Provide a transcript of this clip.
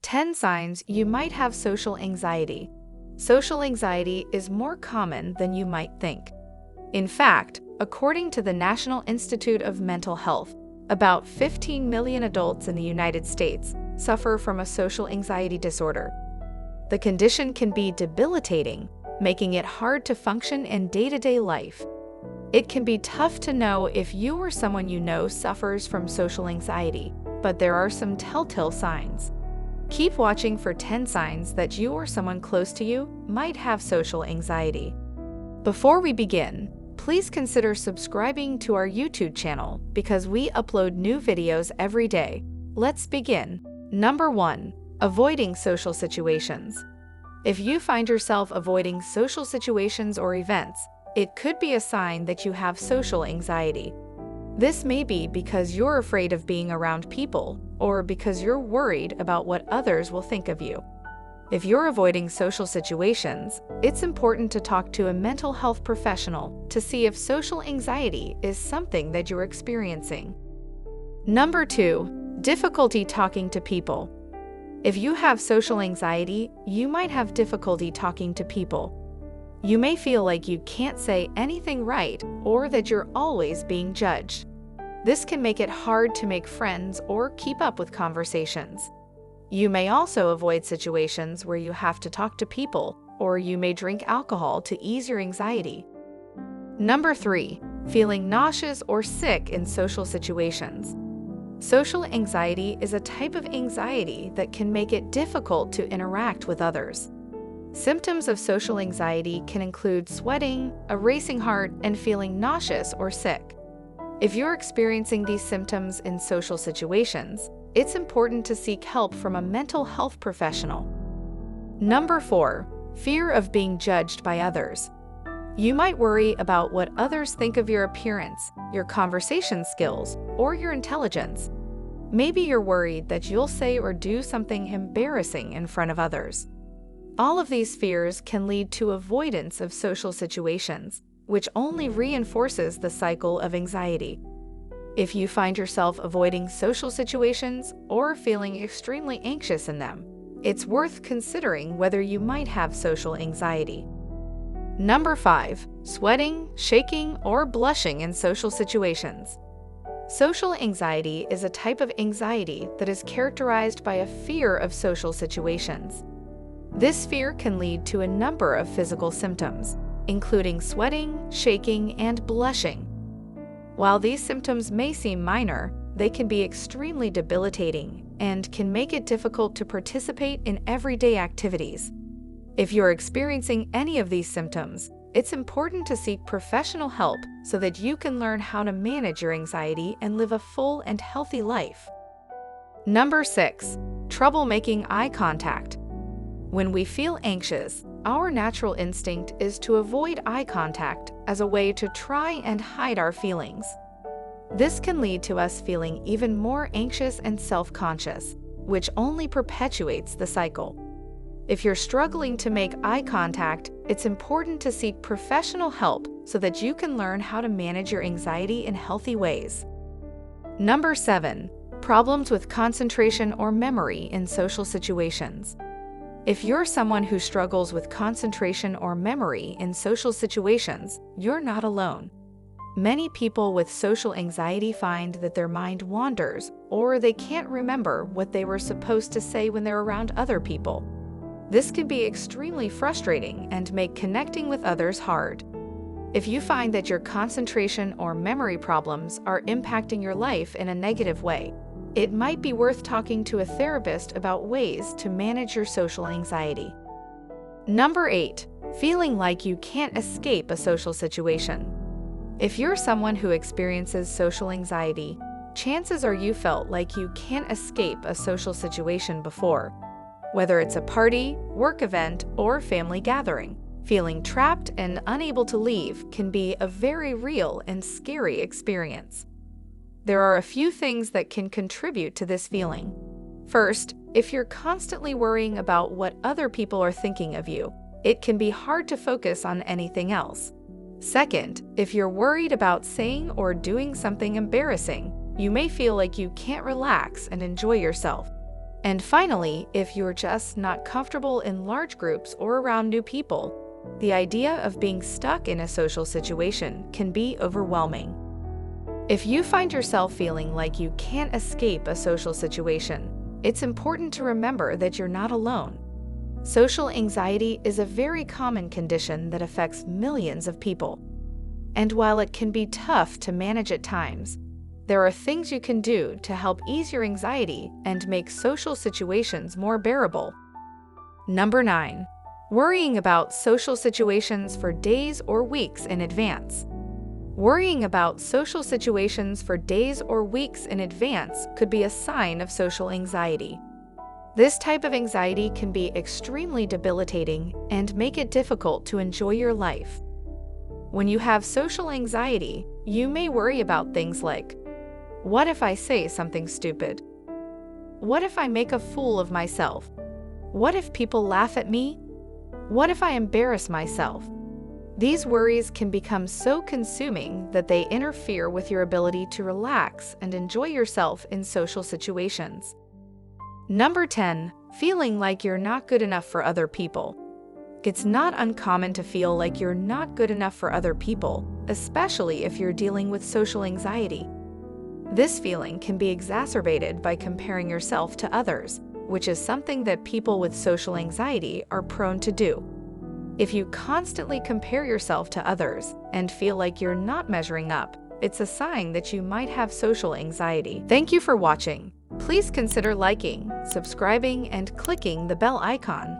10 signs you might have social anxiety. Social anxiety is more common than you might think. In fact, according to the National Institute of Mental Health, about 15 million adults in the United States suffer from a social anxiety disorder. The condition can be debilitating, making it hard to function in day-to-day life. It can be tough to know if you or someone you know suffers from social anxiety, but there are some telltale signs. Keep watching for 10 signs that you or someone close to you might have social anxiety. Before we begin, please consider subscribing to our YouTube channel because we upload new videos every day. Let's begin. Number 1. Avoiding social situations. If you find yourself avoiding social situations or events, it could be a sign that you have social anxiety. This may be because you're afraid of being around people or because you're worried about what others will think of you. If you're avoiding social situations, it's important to talk to a mental health professional to see if social anxiety is something that you're experiencing. Number 2. Difficulty talking to people. If you have social anxiety, you might have difficulty talking to people. You may feel like you can't say anything right or that you're always being judged. This can make it hard to make friends or keep up with conversations. You may also avoid situations where you have to talk to people, or you may drink alcohol to ease your anxiety. Number 3. Feeling nauseous or sick in social situations. Social anxiety is a type of anxiety that can make it difficult to interact with others. Symptoms of social anxiety can include sweating, a racing heart, and feeling nauseous or sick. If you're experiencing these symptoms in social situations, it's important to seek help from a mental health professional. Number 4. Fear of being judged by others. You might worry about what others think of your appearance, your conversation skills, or your intelligence. Maybe you're worried that you'll say or do something embarrassing in front of others. All of these fears can lead to avoidance of social situations, which only reinforces the cycle of anxiety. If you find yourself avoiding social situations or feeling extremely anxious in them, it's worth considering whether you might have social anxiety. Number 5. Sweating, shaking, or blushing in social situations. Social anxiety is a type of anxiety that is characterized by a fear of social situations. This fear can lead to a number of physical symptoms, including sweating, shaking, and blushing. While these symptoms may seem minor, they can be extremely debilitating and can make it difficult to participate in everyday activities. If you're experiencing any of these symptoms, it's important to seek professional help so that you can learn how to manage your anxiety and live a full and healthy life. Number 6. Trouble making eye contact. When we feel anxious, our natural instinct is to avoid eye contact as a way to try and hide our feelings. This can lead to us feeling even more anxious and self-conscious, which only perpetuates the cycle. If you're struggling to make eye contact, it's important to seek professional help so that you can learn how to manage your anxiety in healthy ways. Number 7. Problems with concentration or memory in social situations. If you're someone who struggles with concentration or memory in social situations, you're not alone. Many people with social anxiety find that their mind wanders or they can't remember what they were supposed to say when they're around other people. This can be extremely frustrating and make connecting with others hard. If you find that your concentration or memory problems are impacting your life in a negative way, it might be worth talking to a therapist about ways to manage your social anxiety. Number 8. Feeling like you can't escape a social situation. If you're someone who experiences social anxiety, chances are you felt like you can't escape a social situation before. Whether it's a party, work event, or family gathering, feeling trapped and unable to leave can be a very real and scary experience. There are a few things that can contribute to this feeling. First, if you're constantly worrying about what other people are thinking of you, it can be hard to focus on anything else. Second, if you're worried about saying or doing something embarrassing, you may feel like you can't relax and enjoy yourself. And finally, if you're just not comfortable in large groups or around new people, the idea of being stuck in a social situation can be overwhelming. If you find yourself feeling like you can't escape a social situation, it's important to remember that you're not alone. Social anxiety is a very common condition that affects millions of people. And while it can be tough to manage at times, there are things you can do to help ease your anxiety and make social situations more bearable. Number 9. Worrying about social situations for days or weeks in advance. Worrying about social situations for days or weeks in advance could be a sign of social anxiety. This type of anxiety can be extremely debilitating and make it difficult to enjoy your life. When you have social anxiety, you may worry about things like, what if I say something stupid? What if I make a fool of myself? What if people laugh at me? What if I embarrass myself? These worries can become so consuming that they interfere with your ability to relax and enjoy yourself in social situations. Number 10. Feeling like you're not good enough for other people. It's not uncommon to feel like you're not good enough for other people, especially if you're dealing with social anxiety. This feeling can be exacerbated by comparing yourself to others, which is something that people with social anxiety are prone to do. If you constantly compare yourself to others and feel like you're not measuring up, it's a sign that you might have social anxiety. Thank you for watching. Please consider liking, subscribing, and clicking the bell icon